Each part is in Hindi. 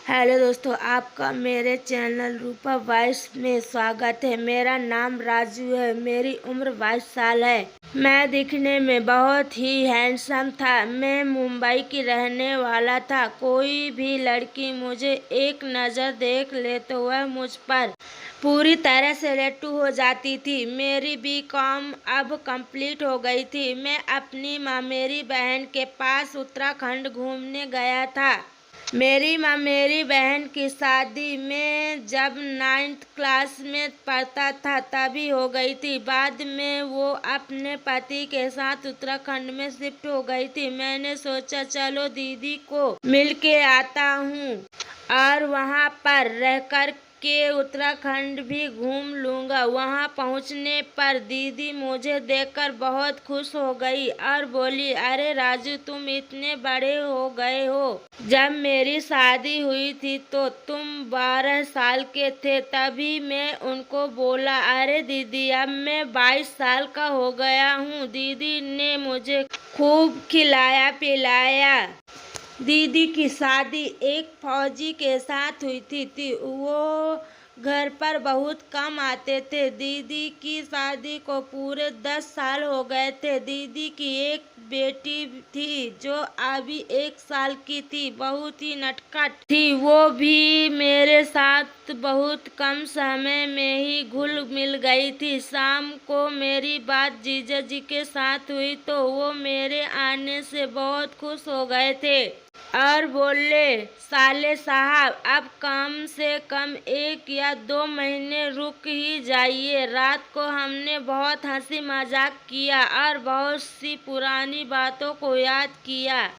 हेलो दोस्तों, आपका मेरे चैनल रूपा वॉइस में स्वागत है। मेरा नाम राजू है। मेरी उम्र 22 साल है। मैं दिखने में बहुत ही हैंडसम था। मैं मुंबई की रहने वाला था। कोई भी लड़की मुझे एक नज़र देख ले तो वह मुझ पर पूरी तरह से लट्टू हो जाती थी। मेरी बीकॉम अब कंप्लीट हो गई थी। मैं अपनी मेरी बहन के पास उत्तराखंड घूमने गया था। मेरी बहन की शादी में जब 9th क्लास में पढ़ता था तभी हो गई थी। बाद में वो अपने पति के साथ उत्तराखंड में शिफ्ट हो गई थी। मैंने सोचा चलो दीदी को मिल के आता हूँ और वहाँ पर रहकर के उत्तराखंड भी घूम लूँगा। वहाँ पहुँचने पर दीदी मुझे देखकर बहुत खुश हो गई और बोली, अरे राजू, तुम इतने बड़े हो गए हो। जब मेरी शादी हुई थी तो तुम 12 साल के थे। तभी मैं उनको बोला, अरे दीदी, अब मैं 22 साल का हो गया हूँ। दीदी ने मुझे खूब खिलाया पिलाया। दीदी की शादी एक फौजी के साथ हुई थी। वो घर पर बहुत कम आते थे। दीदी की शादी को पूरे 10 साल हो गए थे। दीदी की एक बेटी थी जो अभी 1 साल की थी। बहुत ही नटखट थी। वो भी मेरे साथ बहुत कम समय में ही घुल मिल गई थी। शाम को मेरी बात जीजा जी के साथ हुई तो वो मेरे आने से बहुत खुश हो गए थे और बोले, साले साहब, अब कम से कम 1 या 2 महीने रुक ही जाइए। रात को हमने बहुत हंसी मजाक किया और बहुत सी पुरानी बातों को याद किया।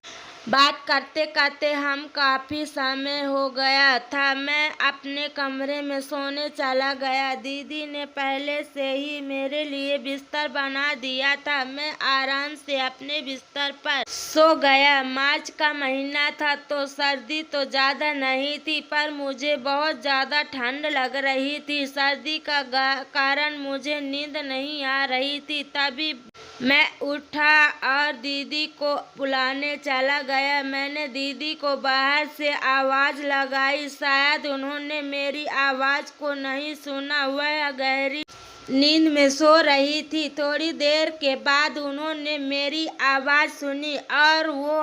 बात करते करते हम काफ़ी समय हो गया था। मैं अपने कमरे में सोने चला गया। दीदी ने पहले से ही मेरे लिए बिस्तर बना दिया था। मैं आराम से अपने बिस्तर पर सो गया। मार्च का महीना था तो सर्दी तो ज़्यादा नहीं थी, पर मुझे बहुत ज़्यादा ठंड लग रही थी। सर्दी का कारण मुझे नींद नहीं आ रही थी। तभी मैं उठा और दीदी को बुलाने चला गया। मैंने दीदी को बाहर से आवाज़ लगाई। शायद उन्होंने मेरी आवाज़ को नहीं सुना। वह गहरी नींद में सो रही थी। थोड़ी देर के बाद उन्होंने मेरी आवाज़ सुनी और वो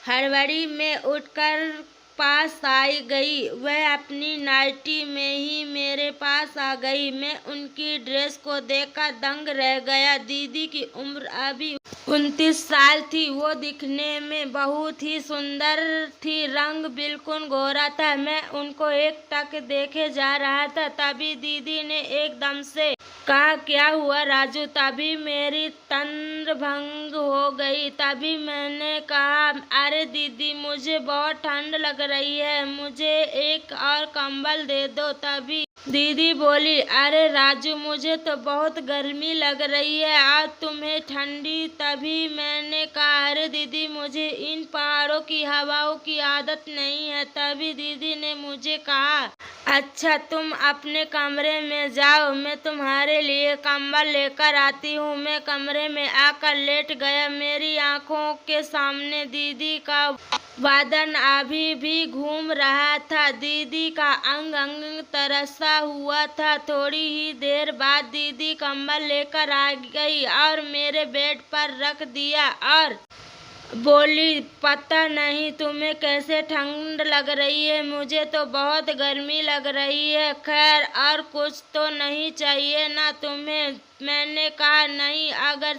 हड़बड़ी में उठकर पास आई गई। वह अपनी नाइटी में ही मेरे पास आ गई। मैं उनकी ड्रेस को देखकर दंग रह गया। दीदी की उम्र अभी 29 साल थी। वो दिखने में बहुत ही सुंदर थी। रंग बिल्कुल गोरा था। मैं उनको एकटक देखे जा रहा था। तभी दीदी ने एकदम से कहा, क्या हुआ राजू? तभी मेरी तंद्र भंग हो गई। तभी मैंने कहा, अरे दीदी, मुझे बहुत ठंड लग रही है, मुझे एक और कंबल दे दो। तभी दीदी बोली, अरे राजू, मुझे तो बहुत गर्मी लग रही है और तुम्हें ठंडी। तभी मैंने कहा, अरे दीदी, मुझे इन पहाड़ों की हवाओं की आदत नहीं है। तभी दीदी ने मुझे कहा, अच्छा, तुम अपने कमरे में जाओ, मैं तुम्हारे लिए कंबल लेकर आती हूँ। मैं कमरे में आकर लेट गया। मेरी आंखों के सामने दीदी का बदन अभी भी घूम रहा था। दीदी का अंग अंग तरसा हुआ था। थोड़ी ही देर बाद दीदी कंबल लेकर आ गई और मेरे बेड पर रख दिया और बोली, पता नहीं तुम्हें कैसे ठंड लग रही है, मुझे तो बहुत गर्मी लग रही है। खैर, और कुछ तो नहीं चाहिए ना तुम्हें? मैंने कहा, नहीं, अगर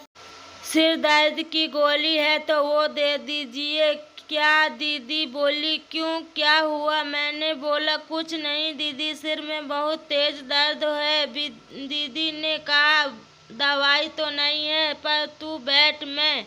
सिर दर्द की गोली है तो वो दे दीजिए। क्या? दीदी बोली, क्यों, क्या हुआ? मैंने बोला, कुछ नहीं दीदी, सिर में बहुत तेज दर्द है। दीदी ने कहा, दवाई तो नहीं है, पर तू बैठ, मैं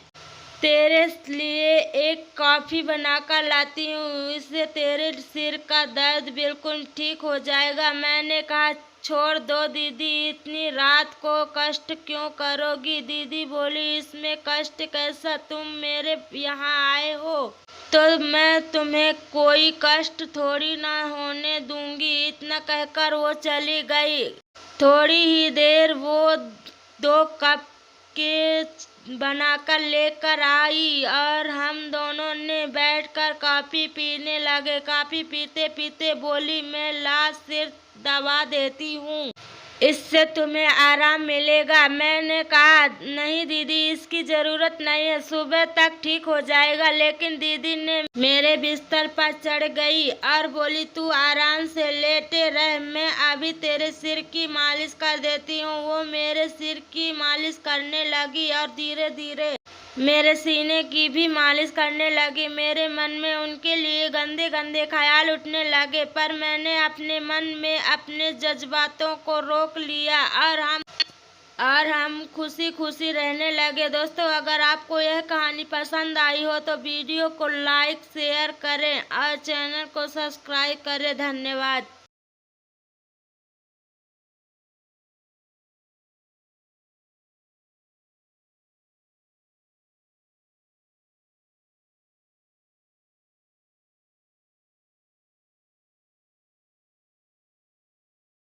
तेरे लिए एक कॉफ़ी बनाकर लाती हूँ। इससे तेरे सिर का दर्द बिल्कुल ठीक हो जाएगा। मैंने कहा, छोड़ दो दीदी, इतनी रात को कष्ट क्यों करोगी? दीदी बोली, इसमें कष्ट कैसा? तुम मेरे यहाँ आए हो तो मैं तुम्हें कोई कष्ट थोड़ी ना होने दूंगी। इतना कहकर वो चली गई। थोड़ी ही देर वो 2 कप के बनाकर लेकर आई और हम दोनों ने बैठकर कॉफी पीने लगे। कॉफी पीते पीते बोली, मैं ला सिर दबा देती हूँ, इससे तुम्हें आराम मिलेगा। मैंने कहा, नहीं दीदी, इसकी जरूरत नहीं है, सुबह तक ठीक हो जाएगा। लेकिन दीदी ने मेरे बिस्तर पर चढ़ गई और बोली, तू आराम से लेटे रह, मैं अभी तेरे सिर की मालिश कर देती हूँ। वो मेरे सिर की मालिश करने लगी और धीरे धीरे मेरे सीने की भी मालिश करने लगी। मेरे मन में उनके लिए गंदे गंदे ख्याल उठने लगे, पर मैंने अपने मन में अपने जज्बातों को रोक लिया और हम खुशी खुशी रहने लगे। दोस्तों, अगर आपको यह कहानी पसंद आई हो तो वीडियो को लाइक शेयर करें और चैनल को सब्सक्राइब करें। धन्यवाद।